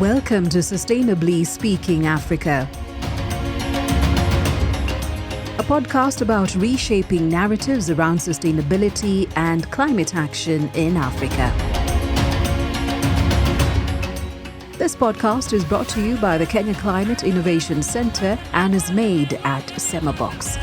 Welcome to Sustainably Speaking Africa, a podcast about reshaping narratives around sustainability and climate action in Africa. This podcast is brought to you by the Kenya Climate Innovation Centre and is made at Semabox.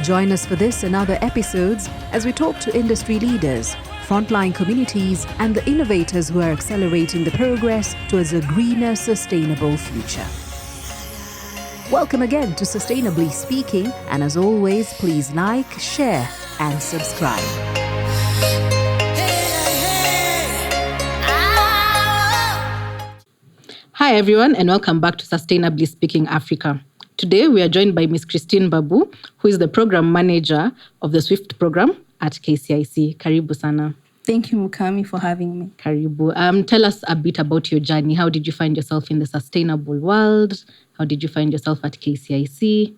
Join us for this and other episodes as we talk to industry leaders, frontline communities, and the innovators who are accelerating the progress towards a greener, sustainable future. Welcome again to Sustainably Speaking, and as always, please like, share, and subscribe. Hi everyone, and welcome back to Sustainably Speaking Africa. Today we are joined by Ms. Christine Mbaabu, who is the program manager of the SWIFT program at KCIC. Karibu sana. Thank you, Mukami, for having me. Karibu. Tell us a bit about your journey. How did you find yourself in the sustainable world? How did you find yourself at KCIC?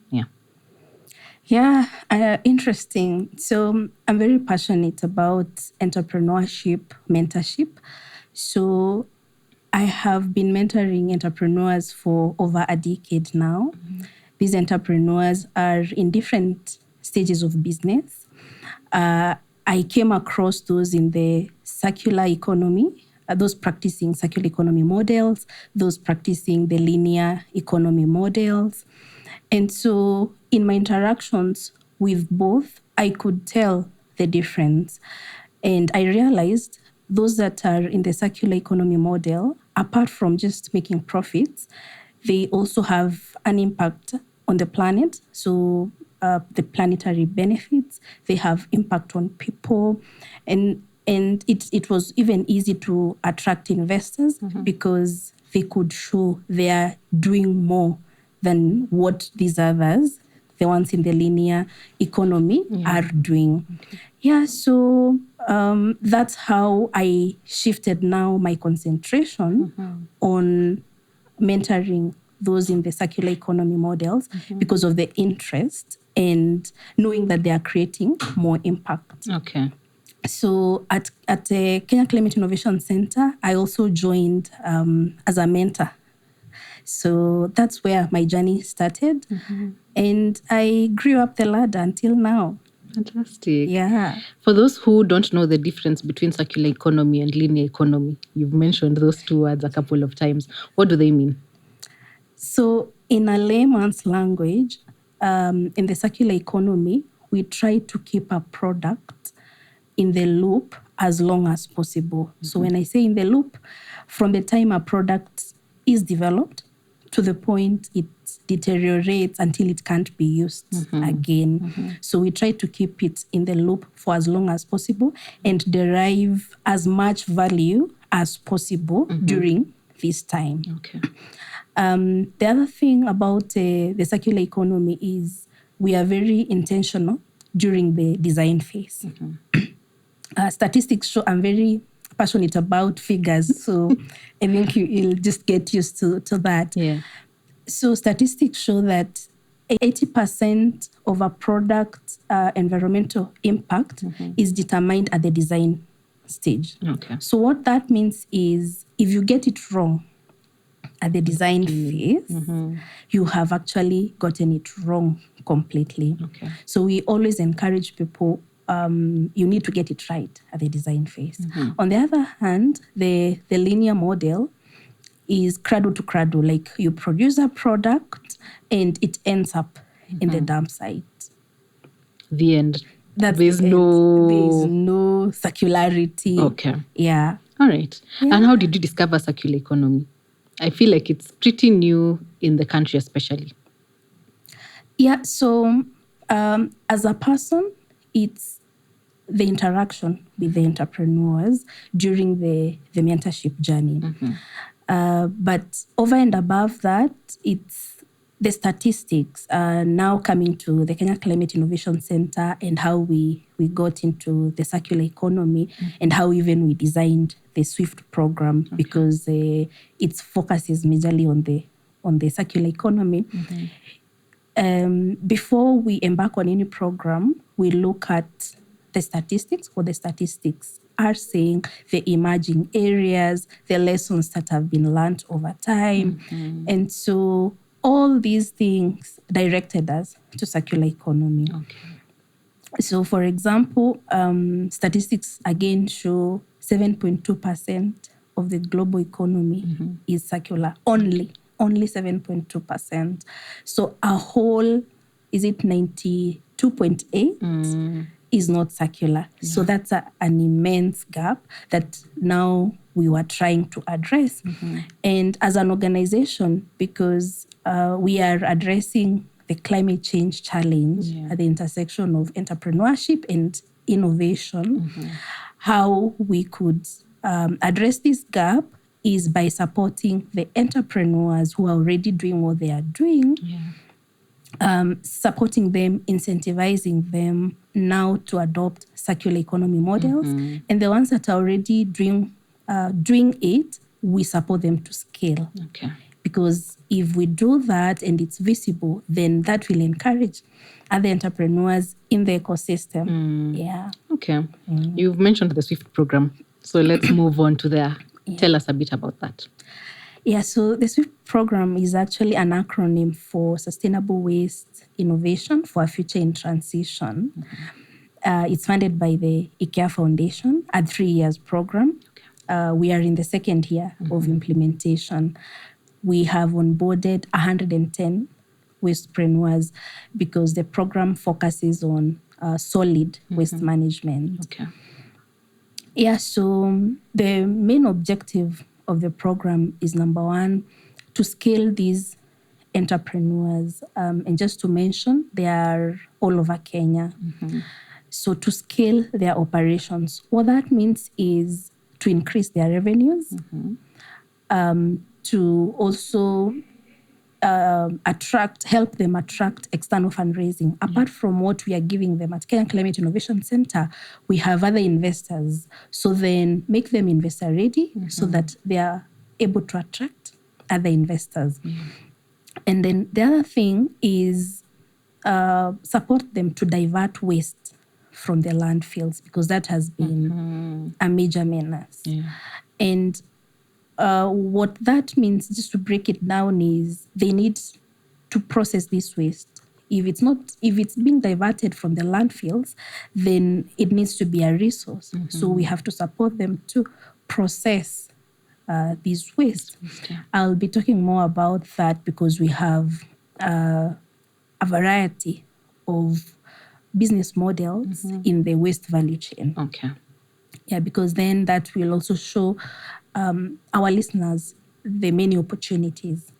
Interesting. So I'm very passionate about entrepreneurship, mentorship. So I have been mentoring entrepreneurs for over a decade now. Mm-hmm. These entrepreneurs are in different stages of business. I came across those in the circular economy, those practicing circular economy models, those practicing the linear economy models. And so in my interactions with both, I could tell the difference. And I realized those that are in the circular economy model, apart from just making profits, they also have an impact on the planet. So the planetary benefits, they have impact on people. And it was even easy to attract investors because they could show they are doing more than what these others, the ones in the linear economy, are doing. Okay. So that's how I shifted now my concentration on mentoring those in the circular economy models because of the interest and knowing that they are creating more impact. Okay. So at the Kenya Climate Innovation Centre, I also joined as a mentor. So that's where my journey started. And I grew up the ladder until now. Fantastic. Yeah. For those who don't know the difference between circular economy and linear economy, you've mentioned those two words a couple of times. What do they mean? So in a layman's language, in the circular economy, we try to keep a product in the loop as long as possible. So when I say in the loop, from the time a product is developed to the point it deteriorates until it can't be used again. So we try to keep it in the loop for as long as possible and derive as much value as possible during this time. Okay. The other thing about the circular economy is we are very intentional during the design phase. Statistics show I'm very passionate about figures, so I think you'll just get used to that. Yeah. So statistics show that 80% of a product's environmental impact is determined at the design stage. Okay. So what that means is if you get it wrong at the design phase, you have actually gotten it wrong completely. Okay. So we always encourage people, you need to get it right at the design phase. On the other hand, the linear model is cradle to cradle, like you produce a product and it ends up in the dump site. The end. There's no circularity. Okay. Yeah. All right. Yeah. And how did you discover circular economy? I feel like it's pretty new in the country, especially. Yeah. So as a person, it's the interaction with the entrepreneurs during the mentorship journey. But over and above that, it's the statistics now coming to the Kenya Climate Innovation Centre and how we got into the circular economy and how even we designed the SWIFT program because its focus is majorly on the circular economy. Before we embark on any program, we look at the statistics, what the statistics are saying, the emerging areas, the lessons that have been learned over time. And so all these things directed us to circular economy. So, for example, statistics again show 7.2% of the global economy is circular, only 7.2%. So a whole, is it 92.8 is not circular. So that's an immense gap that now we were trying to address. And as an organization, because we are addressing the climate change challenge at the intersection of entrepreneurship and innovation, how we could address this gap is by supporting the entrepreneurs who are already doing what they are doing, supporting them, incentivizing them now to adopt circular economy models. And the ones that are already doing it, we support them to scale. Because if we do that and it's visible, then that will encourage other entrepreneurs in the ecosystem. You've mentioned the SWIFT program. So let's move on to there. Tell us a bit about that. So the SWIFT program is actually an acronym for Sustainable Waste Innovation for a Future in Transition. It's funded by the IKEA Foundation, a 3-year program. We are in the second year of implementation. We have onboarded 110 wastepreneurs because the program focuses on solid waste management. So the main objective of the program is, number one, to scale these entrepreneurs. And just to mention, they are all over Kenya. So to scale their operations, what that means is to increase their revenues, to also help them attract external fundraising. Apart from what we are giving them at Kenya Climate Innovation Center, we have other investors. So then make them investor ready so that they are able to attract other investors. And then the other thing is support them to divert waste from the landfills, because that has been a major menace. And what that means, just to break it down, is they need to process this waste. If it's being diverted from the landfills, then it needs to be a resource. So we have to support them to process these waste. I'll be talking more about that because we have a variety of business models in the waste value chain. Because then that will also show our listeners the many opportunities.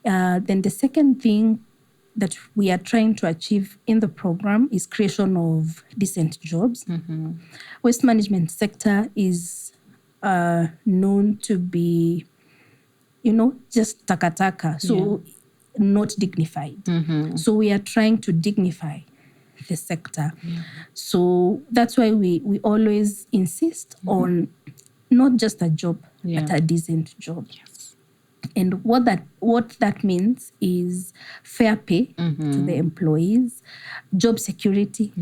Then the second thing that we are trying to achieve in the program is creation of decent jobs. Waste management sector is known to be, just takataka, so not dignified. So we are trying to dignify the sector. So that's why we always insist on not just a job, but a decent job. And what that means is fair pay to the employees, job security,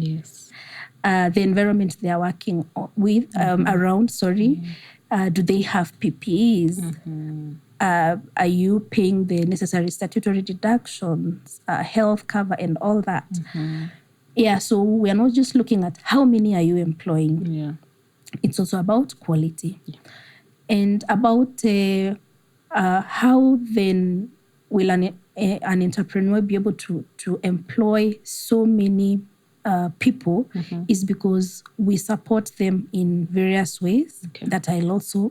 the environment they are working with, around. Do they have PPEs? Are you paying the necessary statutory deductions, health cover, and all that? So we are not just looking at how many are you employing. It's also about quality and about how then will an entrepreneur be able to employ so many people is because we support them in various ways that I'll also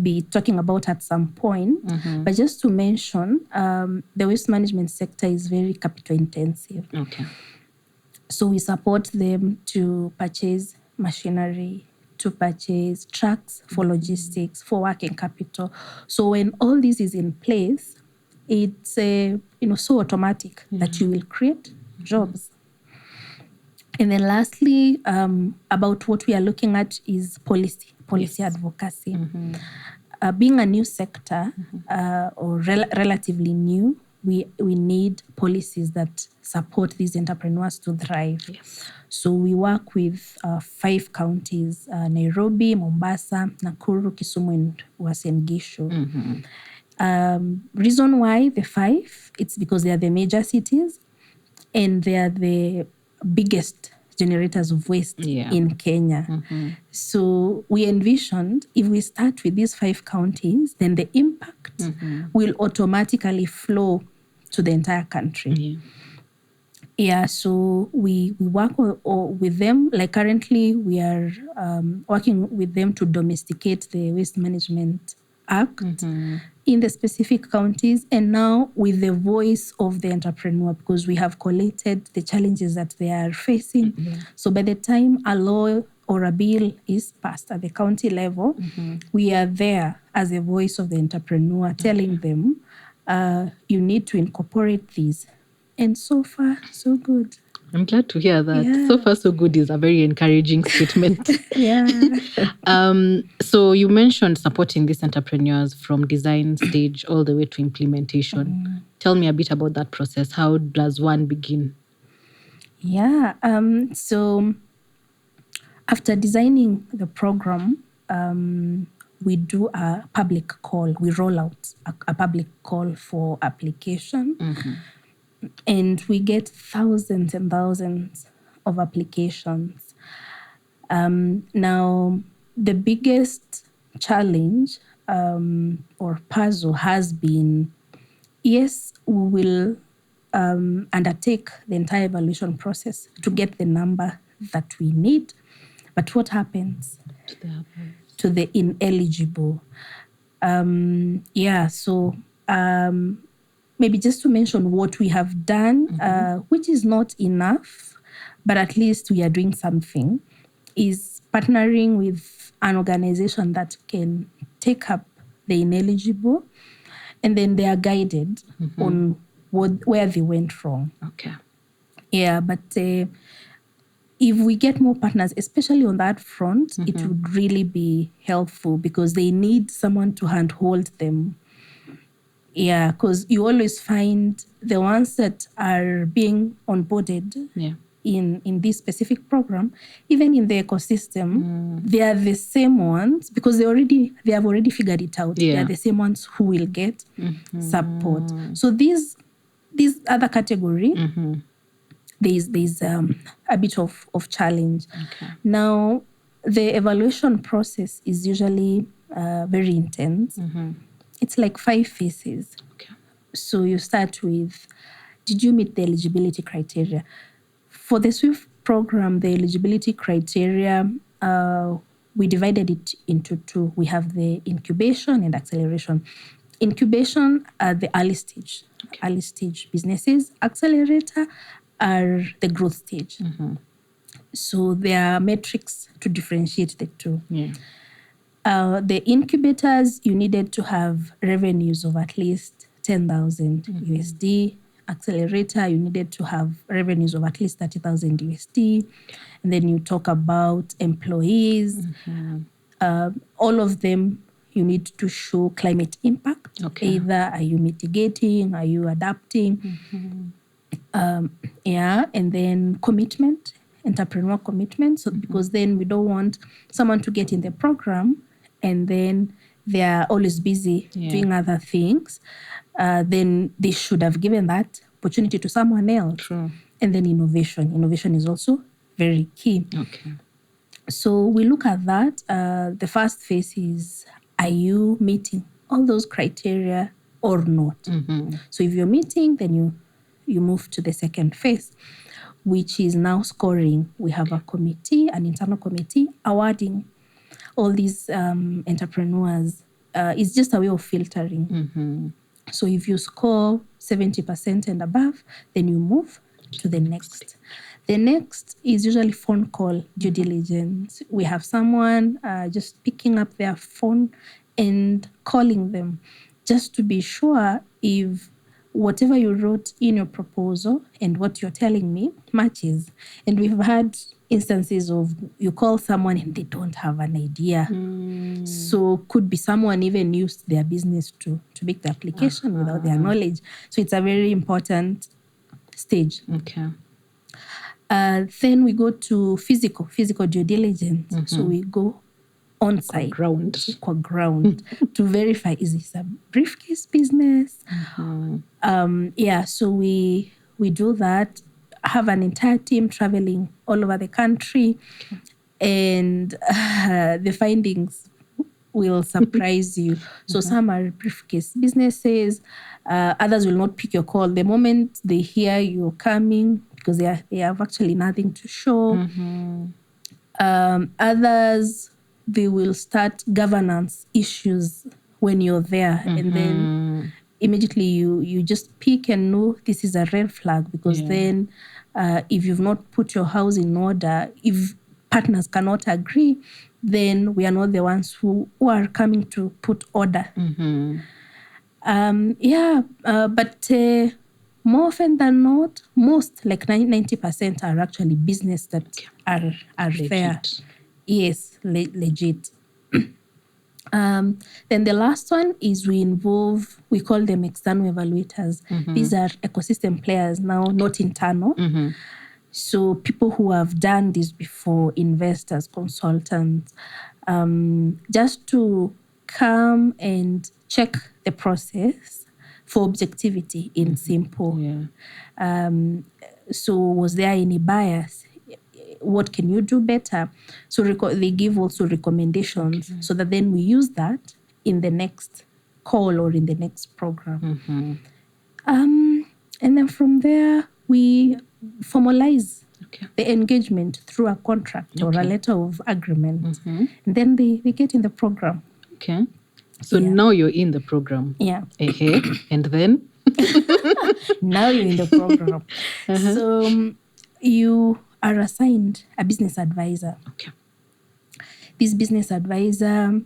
be talking about at some point. But just to mention, the waste management sector is very capital intensive. So we support them to purchase machinery, to purchase trucks for logistics, for working capital. So when all this is in place, it's so automatic that you will create jobs. And then lastly, about what we are looking at is policy advocacy. Being a new sector or relatively new, we need policies that support these entrepreneurs to thrive. Yes. So we work with 5 counties, Nairobi, Mombasa, Nakuru, Kisumu, and Uasin Gishu. Reason why the 5, it's because they are the major cities and they are the biggest generators of waste in Kenya. So we envisioned if we start with these 5 counties, then the impact will automatically flow to the entire country. Yeah, so we work with them. Like currently, we are working with them to domesticate the Waste Management Act in the specific counties, and now with the voice of the entrepreneur, because we have collated the challenges that they are facing. So by the time a law or a bill is passed at the county level, we are there as a voice of the entrepreneur, telling them, you need to incorporate these. And so far, so good. I'm glad to hear that. Yeah. So far, so good is a very encouraging statement. Yeah. So you mentioned supporting these entrepreneurs from design stage all the way to implementation. Tell me a bit about that process. How does one begin? Yeah. So after designing the program, we do a public call. We roll out a public call for application. And we get thousands and thousands of applications. Now, the biggest challenge or puzzle has been, yes, we will undertake the entire evaluation process to get the number that we need. But what happens to the ineligible? Maybe just to mention what we have done, which is not enough, but at least we are doing something, is partnering with an organization that can take up the ineligible, and then they are guided on where they went wrong. Okay. Yeah, but if we get more partners, especially on that front, it would really be helpful because they need someone to handhold them. Yeah, because you always find the ones that are being onboarded in this specific program, even in the ecosystem, they are the same ones because they have already figured it out. They are the same ones who will get support. So this other category, there's a bit of challenge. Okay. Now, the evaluation process is usually very intense. It's like 5 phases. Okay. So you start with, did you meet the eligibility criteria? For the SWIFT program, the eligibility criteria, we divided it into 2. We have the incubation and acceleration. Incubation are the early stage businesses. Accelerator are the growth stage. So there are metrics to differentiate the 2. Yeah. The incubators, you needed to have revenues of at least 10,000 USD. Accelerator, you needed to have revenues of at least 30,000 USD. And then you talk about employees. All of them, you need to show climate impact. Okay. Either are you mitigating, are you adapting? And then commitment, entrepreneur commitment. So because then we don't want someone to get in the program and then they are always busy doing other things. Then they should have given that opportunity to someone else. True. And then innovation. Innovation is also very key. Okay. So we look at that. The first phase is, are you meeting all those criteria or not? So if you're meeting, then you move to the second phase, which is now scoring. We have a committee, an internal committee, awarding all these entrepreneurs. It's just a way of filtering. So if you score 70% and above, then you move to the next. The next is usually phone call due diligence. We have someone just picking up their phone and calling them just to be sure if whatever you wrote in your proposal and what you're telling me matches. And we've had instances of you call someone and they don't have an idea. So could be someone even used their business to make the application without their knowledge. So it's a very important stage. Okay. Then we go to physical due diligence. So we go on site, ground to verify, is this a briefcase business? So we do that. Have an entire team traveling all over the country, and the findings will surprise you. So some are briefcase businesses, others will not pick your call the moment they hear you're coming because they have actually nothing to show. Others, they will start governance issues when you're there, and then immediately you just pick and know this is a red flag, because then if you've not put your house in order, if partners cannot agree, then we are not the ones who are coming to put order. But more often than not, most, like 90%, are actually business that are there. Yes, legit. Then the last one is we call them external evaluators. These are ecosystem players now, not internal. So people who have done this before, investors, consultants, just to come and check the process for objectivity in simple. So was there any bias? What can you do better? So they give also recommendations so that then we use that in the next call or in the next program. And then from there, we formalize the engagement through a contract or a letter of agreement. And then they get in the program. Okay. So now you're in the program. Yeah. And then? Now you're in the program. So you are assigned a business advisor. Okay. This business advisor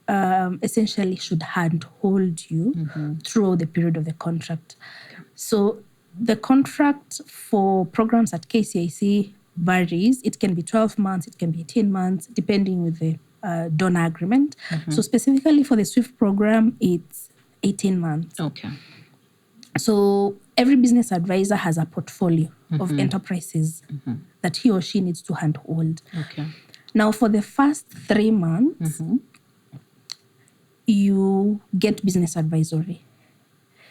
essentially should handhold you throughout the period of the contract. So the contract for programs at KCIC varies. It can be 12 months, it can be 18 months, depending with the donor agreement. So specifically for the SWIFT program, it's 18 months. Okay. So every business advisor has a portfolio of enterprises that he or she needs to handhold. Okay. Now, for the first 3 months, you get business advisory.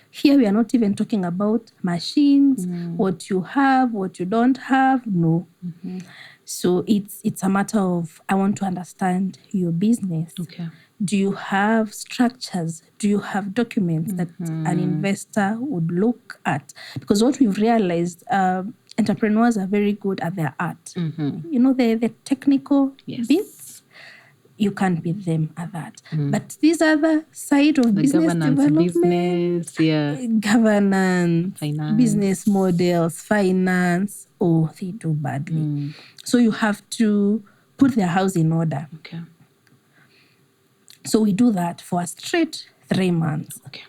Here, we are not even talking about machines, what you have, what you don't have. No. So it's a matter of, I want to understand your business. Okay. Do you have structures? Do you have documents that an investor would look at? Because what we've realized, entrepreneurs are very good at their art. You know, the technical bits, you can't beat them at that. But this other side of the business development, governance, finance, business models, finance, they do badly. So you have to put their house in order. Okay. So we do that for a straight 3 months. Okay.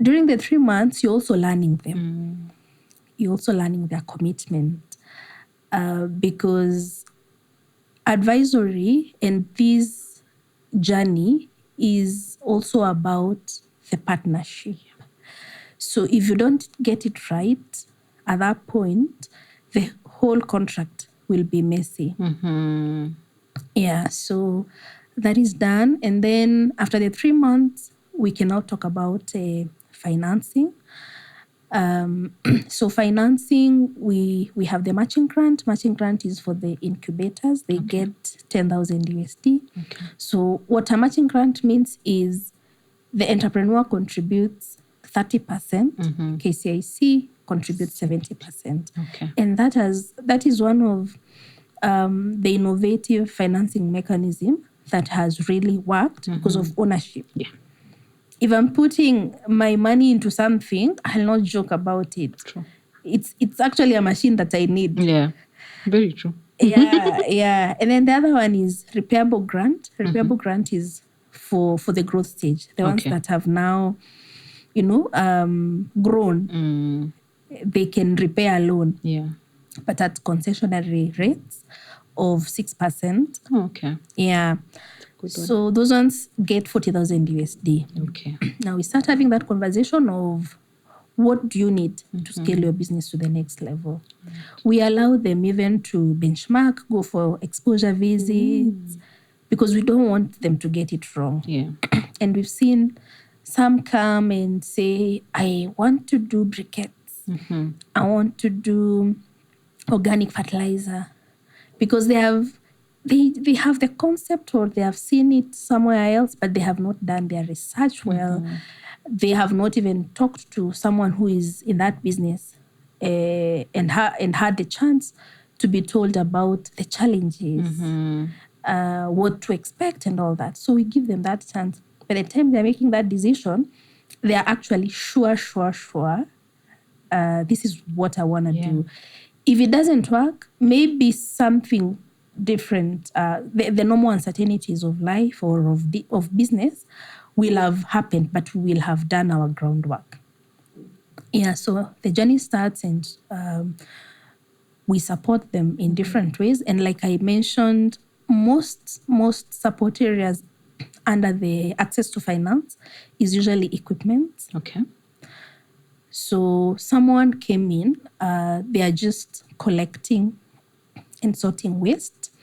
During the 3 months, you're also learning them. You're also learning their commitment, because advisory and this journey is also about the partnership. So if you don't get it right at that point, the whole contract will be messy. So that is done. And then after the 3 months, we can now talk about financing. So financing, we have the matching grant. Matching grant is for the incubators. They get 10,000 USD. Okay. So what a matching grant means is the entrepreneur contributes 30%, KCIC contributes 70%. Okay. And that is one of the innovative financing mechanism that has really worked because of ownership. Yeah. If I'm putting my money into something, I'll not joke about it. True. It's actually a machine that I need. Yeah, very true. Yeah. And then the other one is repairable grant. Repairable grant is for the growth stage. The ones that have now, grown. They can repay a loan. Yeah. But at concessionary rates. of 6%. Oh, okay. Yeah. Good one. So those ones get 40,000 USD. Okay. Now we start having that conversation of what do you need to scale your business to the next level. We allow them even to benchmark, go for exposure visits, because we don't want them to get it wrong. Yeah. And we've seen some come and say, I want to do briquettes. I want to do organic fertilizer, because they have the concept, or they have seen it somewhere else, but they have not done their research well. They have not even talked to someone who is in that business and had the chance to be told about the challenges, what to expect and all that. So we give them that chance. By the time they're making that decision, they are actually sure, this is what I want to do. If it doesn't work, maybe something different, the normal uncertainties of life or of business will have happened, but we will have done our groundwork. Yeah, so the journey starts, and we support them in different ways. And like I mentioned, most support areas under the access to finance is usually equipment. Okay. So someone came in, they are just collecting and sorting waste.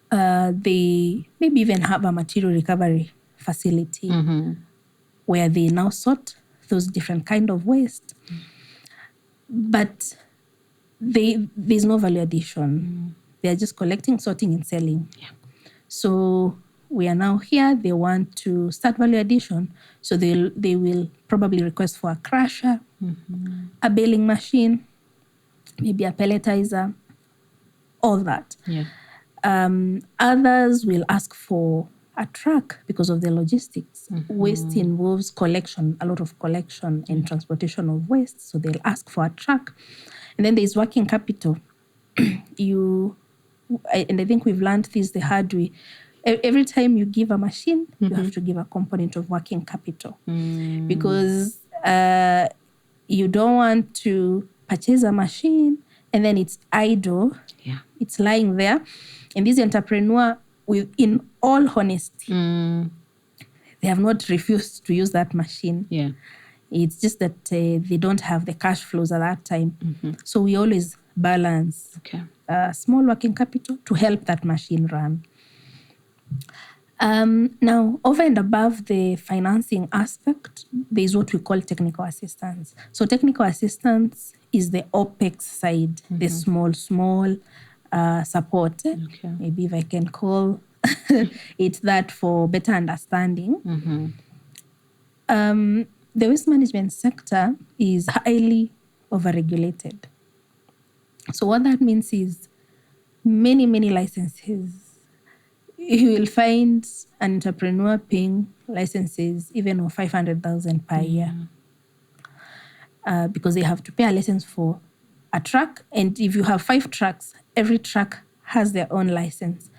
They maybe even have a material recovery facility where they now sort those different kind of waste. But there's no value addition. They are just collecting, sorting, and selling. Yeah. So we are now here. They want to start value addition. So they will probably request for a crusher, a baling machine, maybe a pelletizer, all that. Yeah. Others will ask for a truck because of the logistics. Waste involves collection, a lot of collection and transportation of waste. So they'll ask for a truck. And then there's working capital. And I think we've learned this the hard way. Every time you give a machine, you have to give a component of working capital. Because you don't want to purchase a machine and then it's idle. Yeah. It's lying there. And this entrepreneur, in all honesty, they have not refused to use that machine. Yeah. It's just that they don't have the cash flows at that time. So we always balance small working capital to help that machine run. Now, over and above the financing aspect, there's what we call technical assistance. So technical assistance is the OpEx side, the small support. Okay. Maybe if I can call it that for better understanding. The waste management sector is highly overregulated. So what that means is many licenses. You will find an entrepreneur paying licenses even of 500,000 per year, because they have to pay a license for a truck. And if you have 5 trucks, every truck has their own license.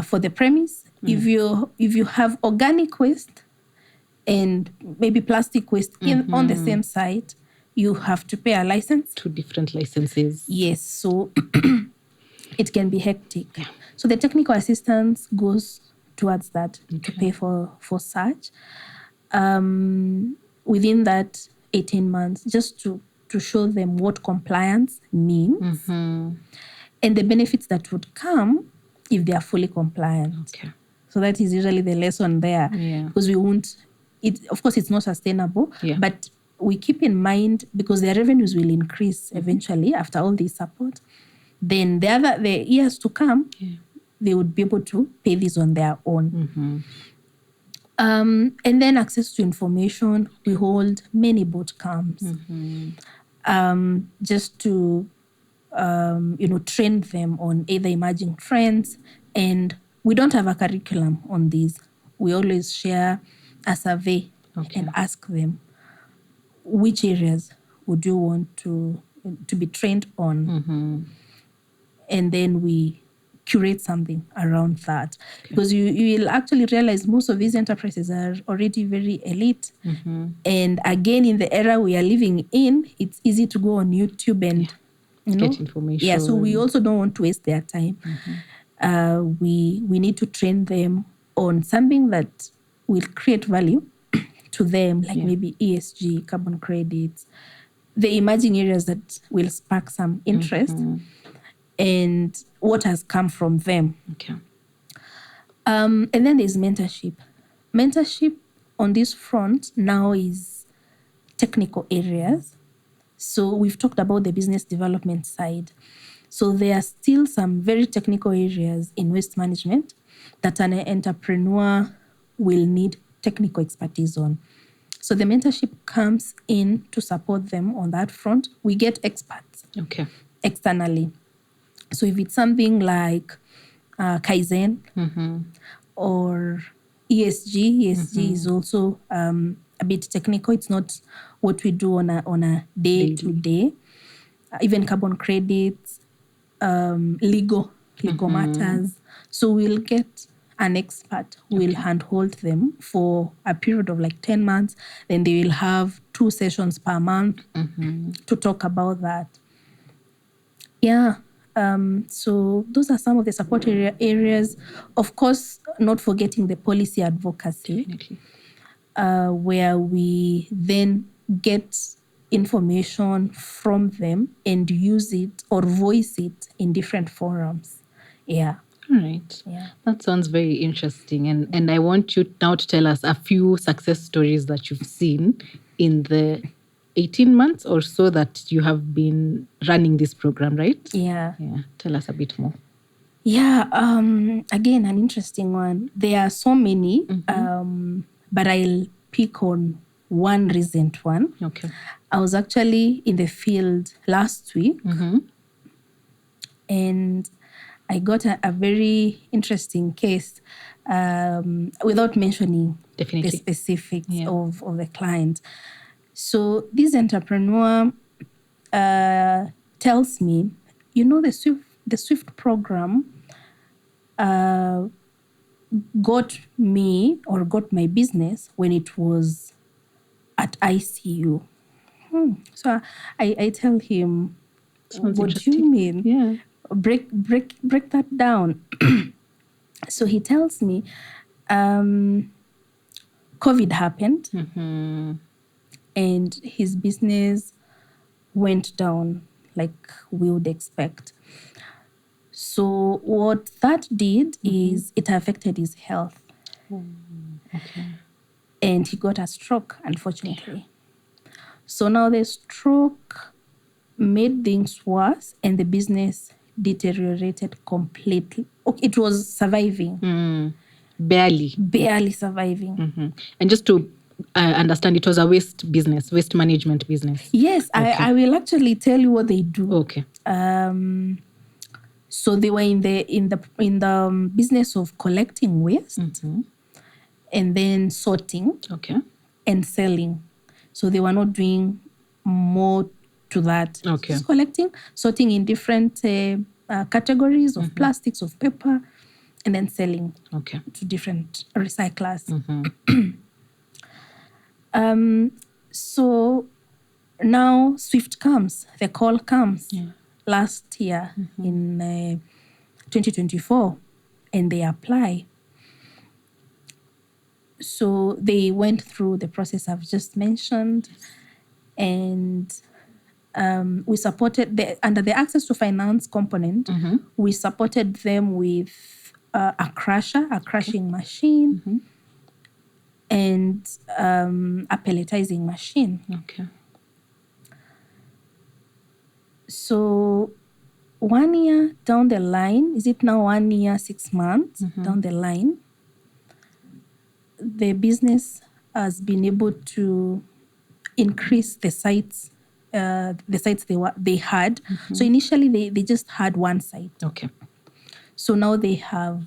For the premise, if you have organic waste and maybe plastic waste on the same site, you have to pay a license. 2 different licenses. Yes, so it can be hectic. Yeah. So the technical assistance goes towards that, to pay for such. Within that 18 months, just to show them what compliance means and the benefits that would come if they are fully compliant. Okay. So that is usually the lesson there. Yeah. Because we won't, of course, it's not sustainable, but we keep in mind, because their revenues will increase eventually after all this support. Then the years to come, they would be able to pay this on their own. And then access to information. We hold many boot camps just to train them on either emerging trends. And we don't have a curriculum on these. We always share a survey and ask them, which areas would you want to be trained on? And then we curate something around that. Because you will actually realize most of these enterprises are already very elite. And again, in the era we are living in, it's easy to go on YouTube get information. Yeah, so we also don't want to waste their time. We need to train them on something that will create value to them, like maybe ESG, carbon credits, the emerging areas that will spark some interest, and what has come from them. Okay. And then there's mentorship. Mentorship on this front now is technical areas. So we've talked about the business development side. So there are still some very technical areas in waste management that an entrepreneur will need technical expertise on. So the mentorship comes in to support them on that front. We get experts externally. So if it's something like Kaizen or ESG is also a bit technical. It's not what we do on a day-to-day. Even carbon credits, legal matters. So we'll get an expert who will handhold them for a period of like 10 months. Then they will have 2 sessions per month to talk about that. Yeah. So those are some of the support areas. Of course, not forgetting the policy advocacy, where we then get information from them and use it or voice it in different forums. Yeah. All right. Yeah. That sounds very interesting. And I want you now to tell us a few success stories that you've seen in the 18 months or so that you have been running this program, right? Yeah. Yeah. Tell us a bit more. Yeah. Again, an interesting one. There are so many, but I'll pick on one recent one. Okay. I was actually in the field last week, and I got a very interesting case, without mentioning the specifics of the client. So this entrepreneur tells me, the SWIFT program got my business when it was at ICU. So I tell him, what do you mean? Yeah. Break that down. So he tells me, COVID happened, and his business went down like we would expect. So what that did is it affected his health. And he got a stroke, unfortunately. So now the stroke made things worse and the business deteriorated completely. Okay, it was surviving. Barely surviving. And just to understand, it was a waste management business. Yes, I will actually tell you what they do. Okay. So they were in the business of collecting waste and then sorting and selling. So they were not doing more to that. Okay. Just collecting, sorting in different categories of plastics, of paper, and then selling to different recyclers. So now SWIFT comes, the call comes last year in 2024, and they apply. So they went through the process I've just mentioned, and we supported under the access to finance component. We supported them with a crushing machine, and a pelletizing machine. Okay. So 1 year down the line, is it now 1 year, 6 months down the line, the business has been able to increase the sites they had. So initially they just had 1 site. Okay. So now they have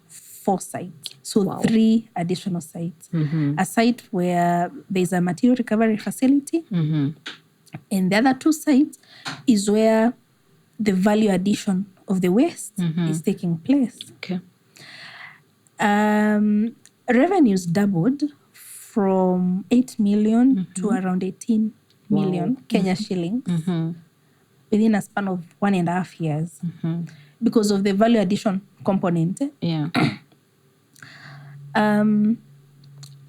4 sites. So 3 additional sites. A site where there's a material recovery facility, and the other 2 sites is where the value addition of the waste is taking place. Okay. Revenues doubled from 8 million to around 18 million Kenya shillings. within a span of 1.5 years because of the value addition component. Yeah.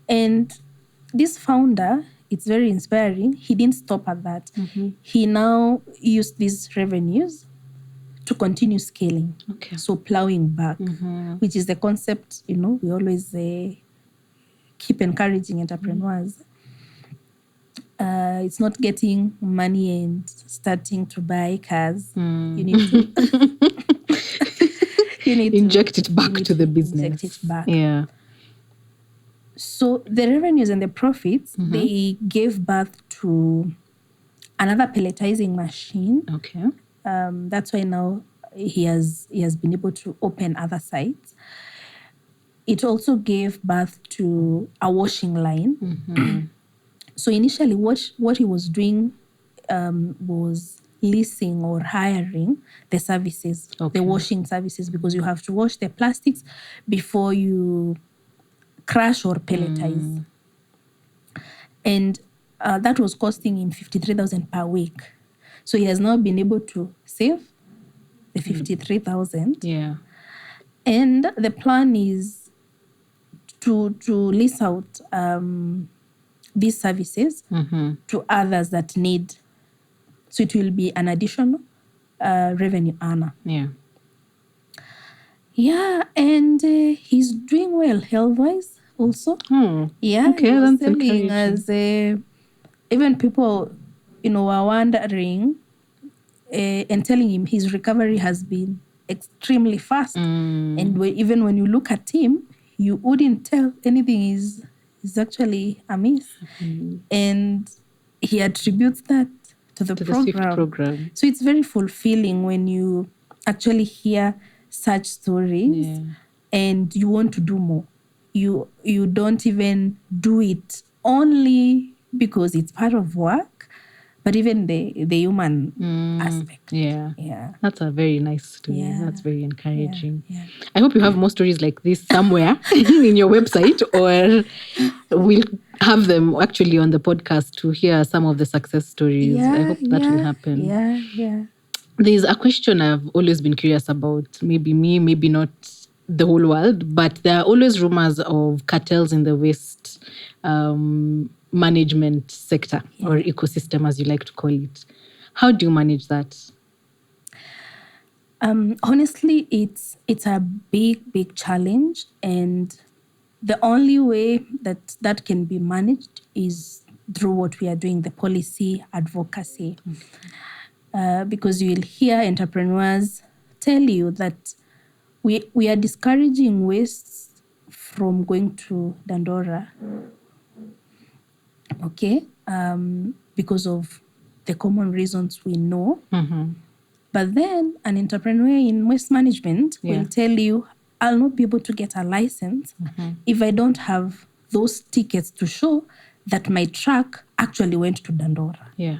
And this founder, it's very inspiring. He didn't stop at that. He now used these revenues to continue scaling. Okay. So plowing back, which is the concept, we always keep encouraging entrepreneurs. It's not getting money and starting to buy cars. You need to inject it back to the business. Inject it back. Yeah. So the revenues and the profits, they gave birth to another pelletizing machine. Okay. That's why now he has been able to open other sites. It also gave birth to a washing line. So initially, what he was doing was leasing or hiring the services, the washing services, because you have to wash the plastics before you crush or pelletize. And that was costing him 53,000 per week. So he has now been able to save the 53,000. Yeah. And the plan is to lease out these services to others that need. So it will be an additional revenue earner. Yeah. Yeah, and he's doing well health-wise also. Yeah, okay, he was that's telling encouraging. us, even people, were wondering and telling him his recovery has been extremely fast. And even when you look at him, you wouldn't tell anything is actually amiss. And he attributes that to the program. So it's very fulfilling when you actually hear such stories and you want to do more. You don't even do it only because it's part of work, but even the human aspect. Yeah. That's a very nice story. Yeah. That's very encouraging. Yeah. I hope you have more stories like this somewhere in your website, or we'll have them actually on the podcast to hear some of the success stories. I hope that will happen. Yeah. There's a question I've always been curious about. Maybe me, maybe not the whole world, but there are always rumors of cartels in the waste management sector or ecosystem, as you like to call it. How do you manage that? Honestly, it's a big challenge, and the only way that can be managed is through what we are doing, the policy advocacy. Because you will hear entrepreneurs tell you that we are discouraging waste from going to Dandora, because of the common reasons we know. But then an entrepreneur in waste management will tell you, I'll not be able to get a license if I don't have those tickets to show that my truck actually went to Dandora. Yeah.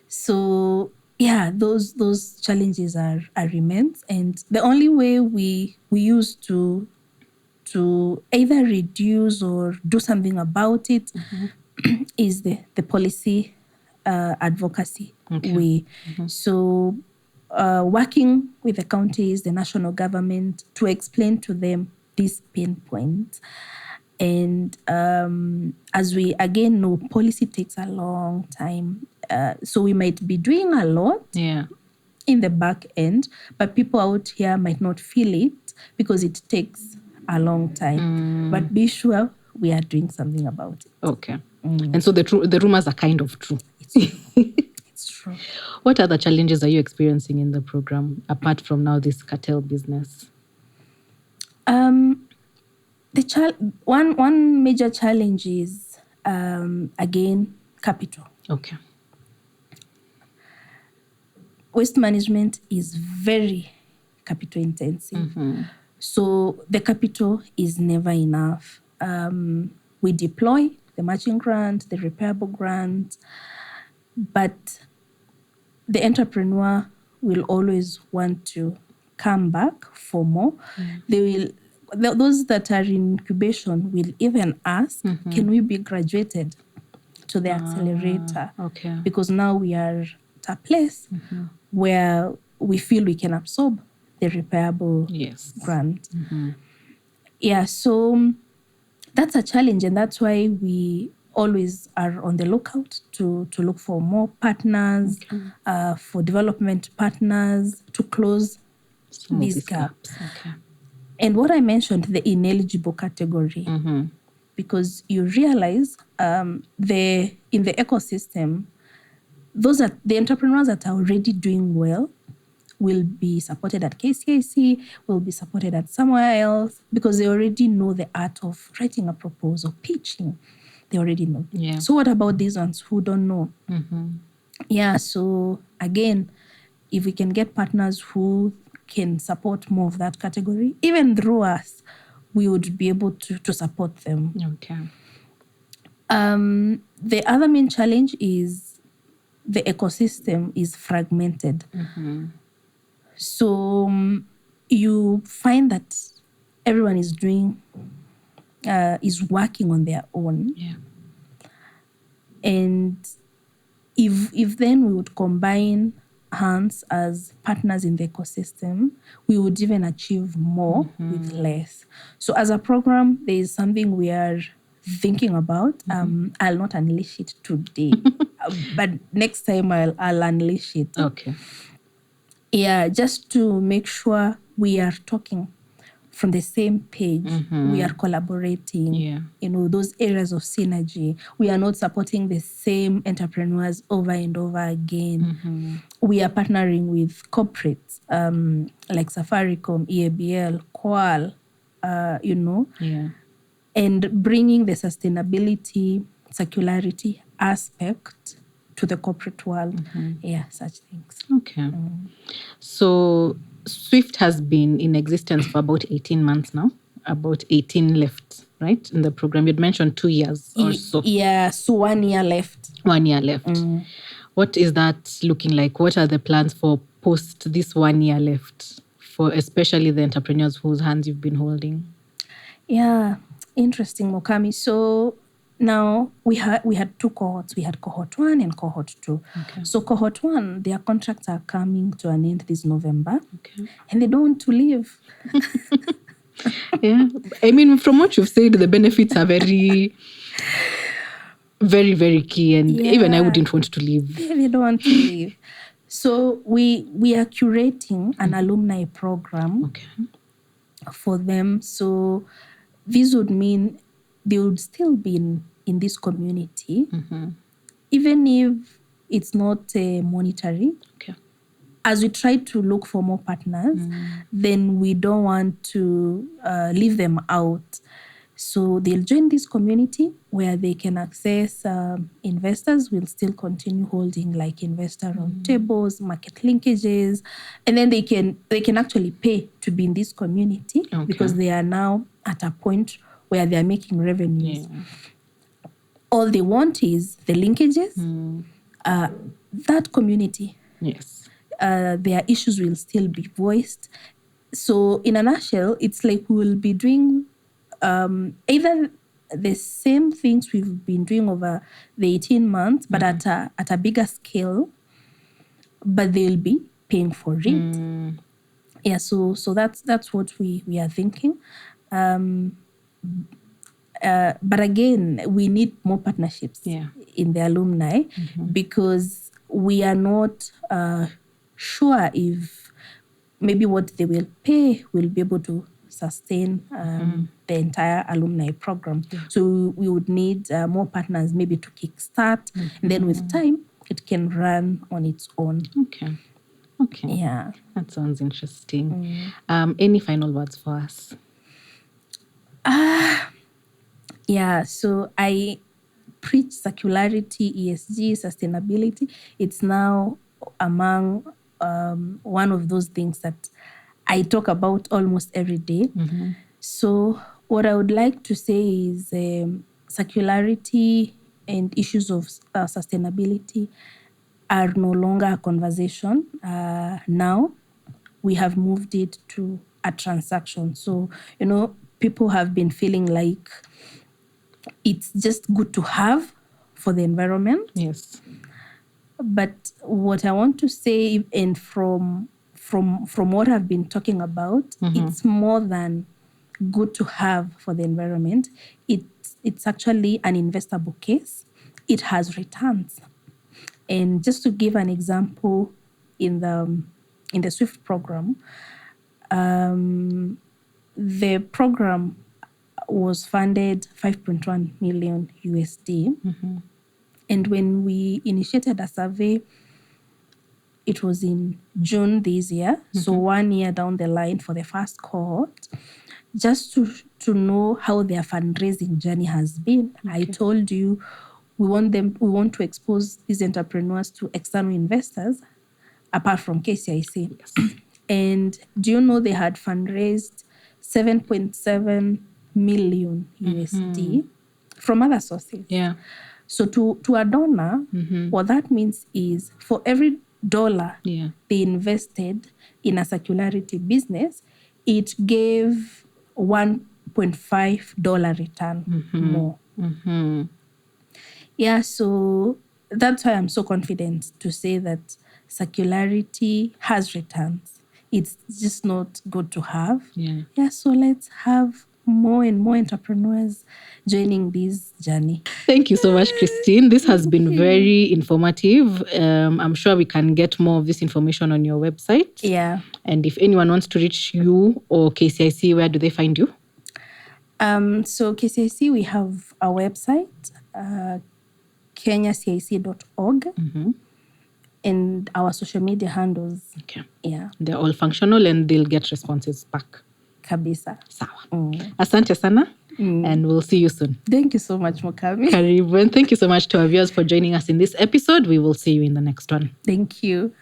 So those challenges are immense, and the only way we use to either reduce or do something about it is the policy advocacy way. So working with the counties, the national government, to explain to them these pain points. And as we again know, policy takes a long time. So we might be doing a lot in the back end, but people out here might not feel it because it takes a long time. But be sure we are doing something about it. Okay. And so the rumors are kind of true. It's true. It's true. What other challenges are you experiencing in the program, apart from now this cartel business? One major challenge is, again, capital. Okay. Waste management is very capital intensive. So the capital is never enough. We deploy the matching grant, the repairable grant, but the entrepreneur will always want to come back for more. Those that are in incubation will even ask, can we be graduated to the accelerator? Okay. Because now we are at a place where we feel we can absorb the repairable grant. Yeah, so that's a challenge, and that's why we always are on the lookout to look for more partners, for development partners to close these gaps. And what I mentioned, the ineligible category, because you realize in the ecosystem, those are the entrepreneurs that are already doing well will be supported at KCIC, will be supported at somewhere else, because they already know the art of writing a proposal, pitching. They already know. Yeah. So what about these ones who don't know? Yeah, so again, if we can get partners who can support more of that category, even through us, we would be able to support them. Okay. The other main challenge is the ecosystem is fragmented. So you find that everyone is working on their own. Yeah. And if then we would combine hands as partners in the ecosystem, we would even achieve more with less. So as a program, there is something we are thinking about. I'll not unleash it today, but next time I'll unleash it. Okay. Yeah, just to make sure we are talking from the same page. We are collaborating. Yeah. Those areas of synergy. We are not supporting the same entrepreneurs over and over again. We are partnering with corporates like Safaricom, EABL, Qual, Yeah. and bringing the sustainability, circularity aspect to the corporate world. Yeah, such things. Okay. So Swift has been in existence for about 18 months now, about 18 left, right? In the program, you'd mentioned 2 years or so. Yeah, so 1 year left. 1 year left. What is that looking like? What are the plans for post this 1 year left, for especially the entrepreneurs whose hands you've been holding? Yeah, interesting, Mokami. So now we had 2 cohorts. We had cohort 1 and cohort 2. Okay. So cohort 1, their contracts are coming to an end this November. Okay. And they don't want to leave. Yeah. I mean, from what you've said, the benefits are very, very, very key. And even I wouldn't want to leave. They don't want to leave. So we are curating an alumni program for them. So this would mean they would still be in this community, even if it's not monetary. Okay. As we try to look for more partners, then we don't want to leave them out. So they'll join this community where they can access investors. We'll still continue holding like investor roundtables, market linkages, and then they can actually pay to be in this community because they are now at a point where they are making revenues. Yeah. All they want is the linkages, that community. Yes. Their issues will still be voiced. So in a nutshell, it's like we will be doing either the same things we've been doing over the 18 months, but at a bigger scale, but they'll be paying for it. Yeah, so that's what we are thinking. But again, we need more partnerships in the alumni because we are not sure if maybe what they will pay will be able to sustain the entire alumni program. So we would need more partners maybe to kickstart. And then with time, it can run on its own. Okay. Yeah. That sounds interesting. Any final words for us? Yeah, so I preach circularity, ESG, sustainability. It's now among one of those things that I talk about almost every day. So what I would like to say is circularity and issues of sustainability are no longer a conversation. Now we have moved it to a transaction. So, people have been feeling like it's just good to have for the environment. Yes. But what I want to say, and from what I've been talking about, it's more than good to have for the environment. It's actually an investable case. It has returns. And just to give an example, in the SWIFT program, the program was funded 5.1 million USD. And when we initiated a survey, it was in June this year, so 1 year down the line for the first cohort, just to know how their fundraising journey has been. I told you we want to expose these entrepreneurs to external investors apart from KCIC. Yes. And do you know they had fundraised 7.7 million USD from other sources? Yeah. So to a donor, what that means is for every dollar they invested in a circularity business, it gave $1.5 return more. Yeah, so that's why I'm so confident to say that circularity has returns. It's just not good to have. Yeah, so let's have more and more entrepreneurs joining this journey. Thank you so much, Christine. This has been very informative. I'm sure we can get more of this information on your website. Yeah. And if anyone wants to reach you or KCIC, where do they find you? So KCIC, we have a website, kenyacic.org, and our social media handles. Okay. Yeah. They're all functional and they'll get responses back. Kabisa. Sawa. Asante sana. And we'll see you soon. Thank you so much, Mokami. Karibu. And thank you so much to our viewers for joining us in this episode. We will see you in the next one. Thank you.